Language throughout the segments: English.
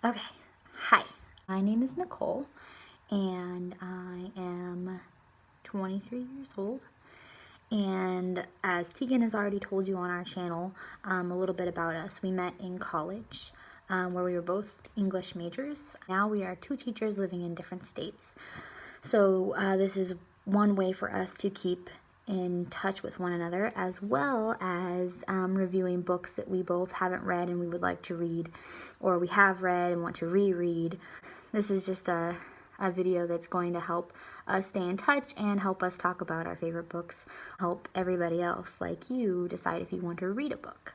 Okay, hi. My name is Nicole, and I am 23 years old. And as Tegan has already told you on our channel, a little bit about us. We met in college, where we were both English majors. Now we are two teachers living in different states. So this is one way for us to keep in touch with one another, as well as reviewing books that we both haven't read and we would like to read, or we have read and want to reread. This is just a video that's going to help us stay in touch and help us talk about our favorite books, help everybody else like you decide if you want to read a book.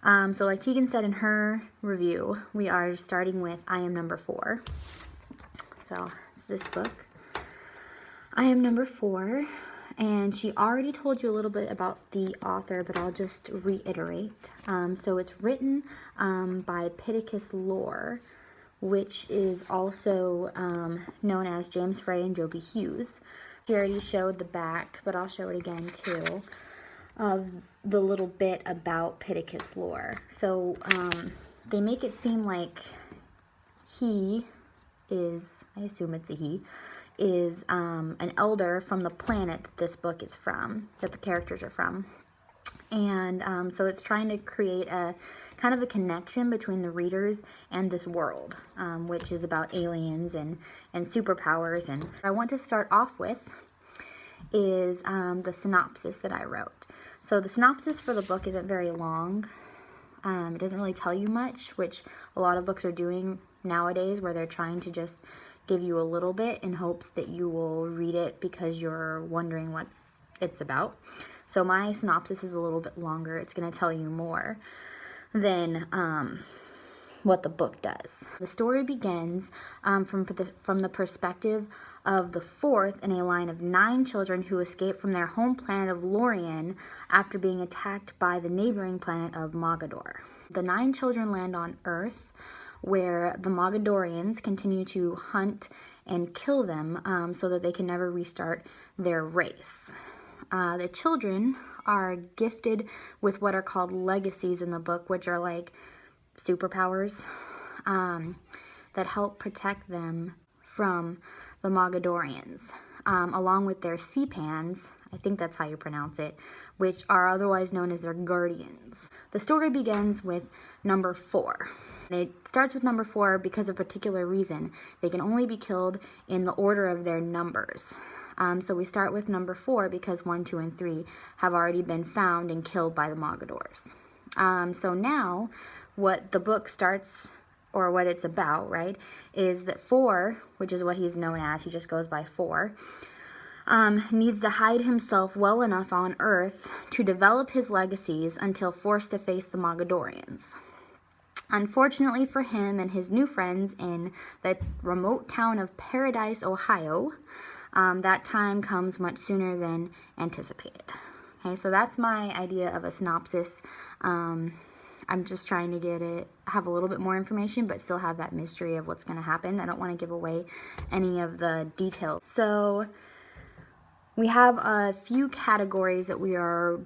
So like Tegan said in her review, we are starting with I Am Number 4. So it's this book. I Am Number 4, and she already told you a little bit about the author, but I'll just reiterate. So it's written by Pittacus Lore, which is also known as James Frey and Joby Hughes. She already showed the back, but I'll show it again too, of the little bit about Pittacus Lore. So they make it seem like he is, I assume it's a he, is an elder from the planet that this book is from, that the characters are from. And so it's trying to create a kind of a connection between the readers and this world, which is about aliens and superpowers. And what I want to start off with is the synopsis that I wrote. So the synopsis for the book isn't very long. It doesn't really tell you much, which a lot of books are doing nowadays, where they're trying to just give you a little bit in hopes that you will read it because you're wondering what it's about. So my synopsis is a little bit longer. It's going to tell you more than what the book does. The story begins from the perspective of the fourth in a line of 9 children who escape from their home planet of Lorien after being attacked by the neighboring planet of Mogador. The 9 children land on Earth, where the Mogadorians continue to hunt and kill them so that they can never restart their race. The children are gifted with what are called legacies in the book, which are like superpowers that help protect them from the Mogadorians, along with their sea-pans, I think that's how you pronounce it, which are otherwise known as their guardians. The story begins with number 4. It starts with number 4 because of a particular reason. They can only be killed in the order of their numbers. So we start with number 4 because 1, 2, and 3 have already been found and killed by the Mogadors. So now what the book starts, or what it's about, right, is that 4, which is what he's known as, he just goes by 4, needs to hide himself well enough on Earth to develop his legacies until forced to face the Mogadorians. Unfortunately for him and his new friends in the remote town of Paradise, Ohio, that time comes much sooner than anticipated. Okay, so that's my idea of a synopsis. I'm just trying to have a little bit more information, but still have that mystery of what's going to happen. I don't want to give away any of the details. So we have a few categories that we are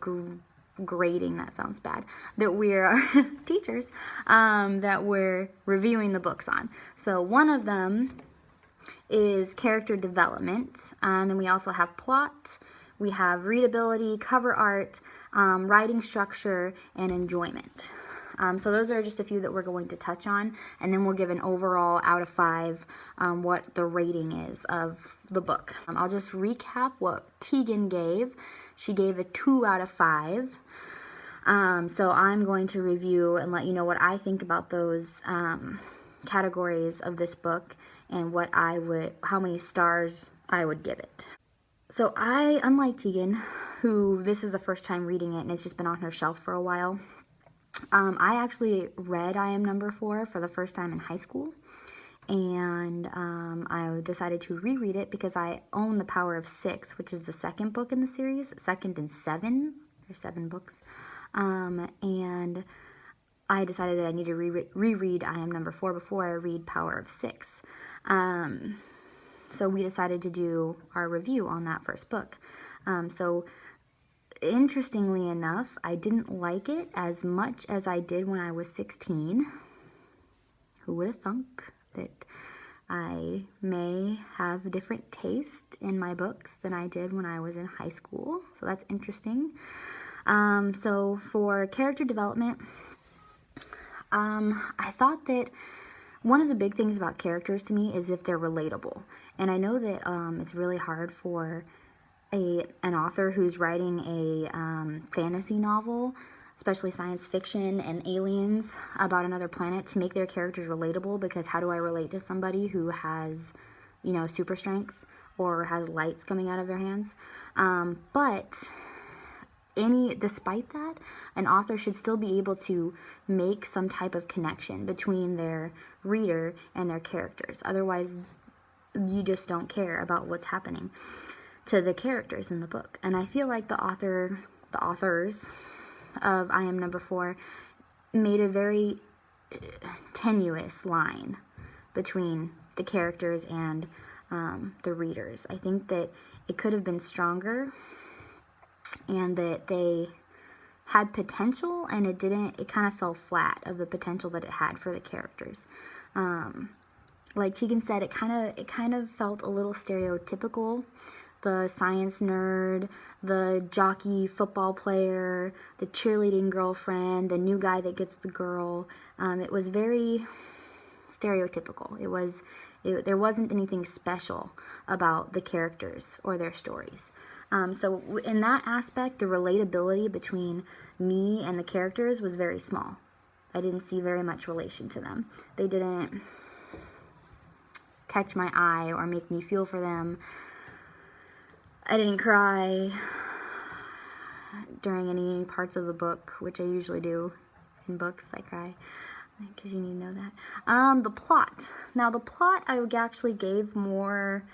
grading, that sounds bad, that we are teachers, that we're reviewing the books on. So one of them is character development, and then we also have plot, we have readability, cover art, writing structure, and enjoyment. So those are just a few that we're going to touch on, and then we'll give an overall out of 5 what the rating is of the book. I'll just recap what Tegan gave. She gave a 2 out of 5. So I'm going to review and let you know what I think about those categories of this book and how many stars I would give it. So unlike Tegan, who this is the first time reading it and it's just been on her shelf for a while, I actually read I Am Number 4 for the first time in high school, and I decided to reread it because I own The Power of 6, which is the second book in the series, second in 7. There's 7 books, and I decided that I need to reread I Am Number 4 before I read Power of 6. So we decided to do our review on that first book. So interestingly enough, I didn't like it as much as I did when I was 16. who would have thunk that I may have a different taste in my books than I did when I was in high school. So that's interesting. So for character development, I thought that one of the big things about characters to me is if they're relatable. And I know that it's really hard for an author who's writing a fantasy novel, especially science fiction and aliens about another planet, to make their characters relatable, because how do I relate to somebody who has, super strength or has lights coming out of their hands? But despite that, an author should still be able to make some type of connection between their reader and their characters. Otherwise, you just don't care about what's happening to the characters in the book. And I feel like the authors of I Am Number 4 made a very tenuous line between the characters and the readers. I think that it could have been stronger, and that they had potential, and it kind of fell flat of the potential that it had for the characters. Like Tegan said, it kind of felt a little stereotypical. The science nerd, the jockey football player, the cheerleading girlfriend, the new guy that gets the girl. It was very stereotypical. There wasn't anything special about the characters or their stories. So in that aspect, the relatability between me and the characters was very small. I didn't see very much relation to them. They didn't catch my eye or make me feel for them. I didn't cry during any parts of the book, which I usually do in books. I cry, because you need to know that. The plot. Now, the plot I actually gave more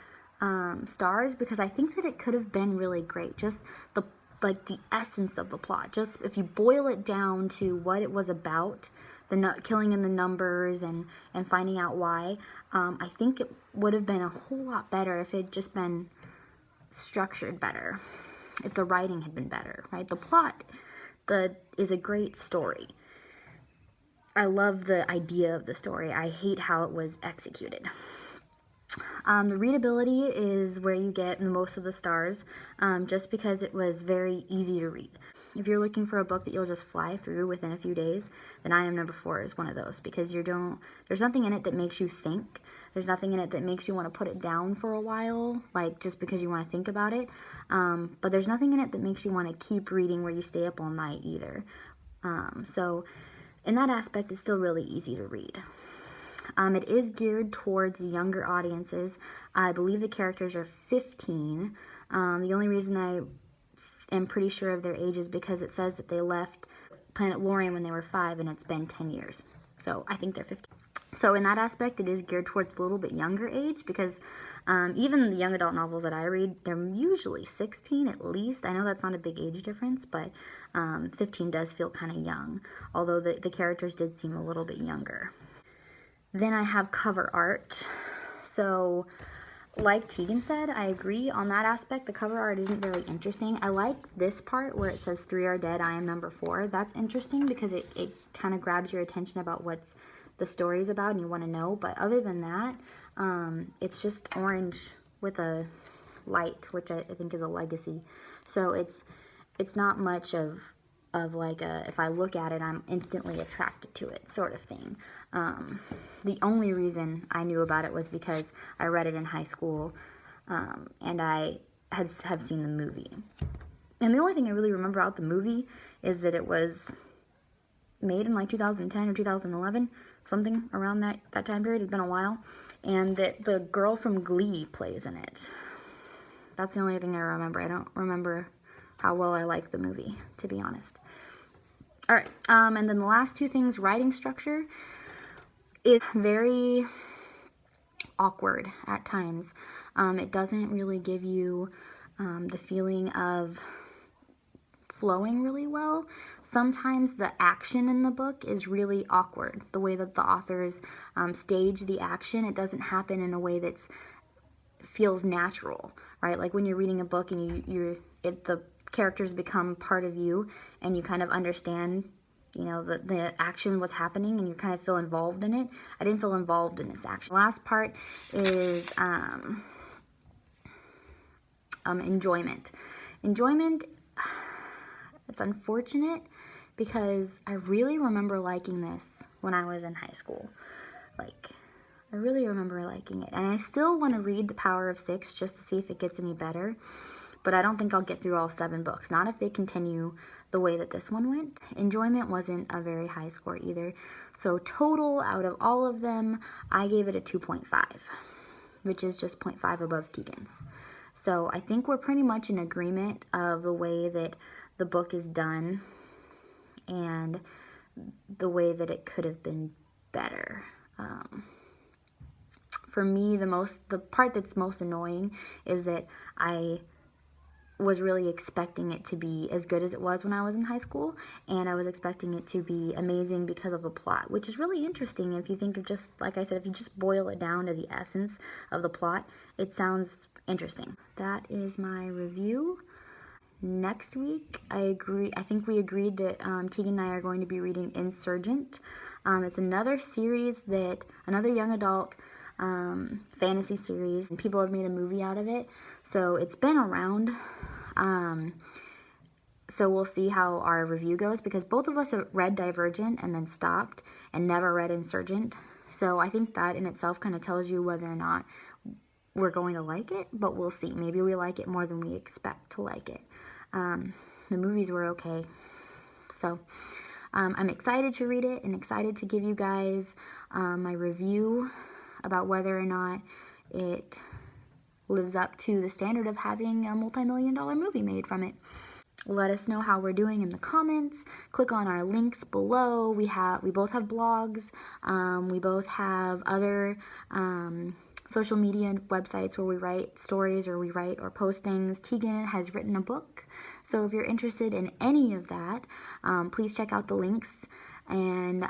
stars, because I think that it could have been really great. Just the essence of the plot. Just if you boil it down to what it was about, the killing in the numbers and finding out why, I think it would have been a whole lot better if it had just been structured better, if the writing had been better, right? The plot is a great story. I love the idea of the story. I hate how it was executed. The readability is where you get most of the stars, just because it was very easy to read. If you're looking for a book that you'll just fly through within a few days, then I Am Number 4 is one of those, because there's nothing in it that makes you think. There's nothing in it that makes you want to put it down for a while, like just because you want to think about it. But there's nothing in it that makes you want to keep reading where you stay up all night either. So in that aspect, it's still really easy to read. It is geared towards younger audiences. I believe the characters are 15. The only reason I am pretty sure of their age is because it says that they left Planet Lorien when they were 5, and it's been 10 years. So I think they're 15. So in that aspect, it is geared towards a little bit younger age, because even the young adult novels that I read, they're usually 16 at least. I know that's not a big age difference, but 15 does feel kind of young, although the characters did seem a little bit younger. Then I have cover art. So like Tegan said, I agree on that aspect. The cover art isn't very interesting. I like this part where it says 3 are dead, I am number 4. That's interesting because it kind of grabs your attention about what's the story's about and you want to know. But other than that, it's just orange with a light, which I think is a legacy. So it's not much of like if I look at it, I'm instantly attracted to it sort of thing. The only reason I knew about it was because I read it in high school, and I have seen the movie. And the only thing I really remember about the movie is that it was made in like 2010 or 2011, something around that time period. It's been a while. And that the girl from Glee plays in it. That's the only thing I remember. I don't remember how well I like the movie, to be honest. All right, and then the last two things, writing structure is very awkward at times. It doesn't really give you the feeling of flowing really well. Sometimes the action in the book is really awkward. The way that the authors stage the action, it doesn't happen in a way that feels natural, right? Like when you're reading a book and the characters become part of you and you kind of understand you know, the action was happening and you kind of feel involved in it. I didn't feel involved in this action. Last part is enjoyment. Enjoyment, it's unfortunate because I really remember liking this when I was in high school. Like, I really remember liking it. And I still want to read The Power of Six just to see if it gets any better. But I don't think I'll get through all 7 books. Not if they continue the way that this one went. Enjoyment wasn't a very high score either. So total, out of all of them, I gave it a 2.5, which is just 0.5 above Tegan's. So I think we're pretty much in agreement of the way that the book is done and the way that it could have been better. For me, the part that's most annoying is that I was really expecting it to be as good as it was when I was in high school, and I was expecting it to be amazing because of the plot, which is really interesting if you think of, just like I said, if you just boil it down to the essence of the plot, it sounds interesting. That is my review. Next week, I think we agreed that Tegan and I are going to be reading Insurgent. It's another series another young adult fantasy series, and people have made a movie out of it, so it's been around. So we'll see how our review goes, because both of us have read Divergent and then stopped and never read Insurgent. So I think that in itself kind of tells you whether or not we're going to like it, but we'll see. Maybe we like it more than we expect to like it. The movies were okay. So I'm excited to read it and excited to give you guys my review about whether or not it lives up to the standard of having a multi-million-dollar movie made from it. Let us know how we're doing in the comments. Click on our links below. We both have blogs. We both have other social media websites where we write stories or we write or post things. Tegan has written a book, so if you're interested in any of that, please check out the links and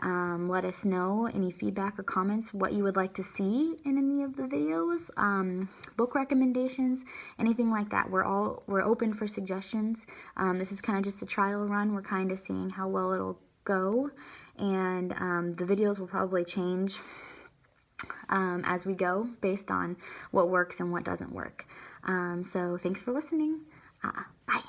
let us know any feedback or comments, what you would like to see in any of the videos, book recommendations, anything like that. We're open for suggestions. This is kind of just a trial run. We're kind of seeing how well it'll go, and the videos will probably change as we go based on what works and what doesn't work. So thanks for listening. Bye.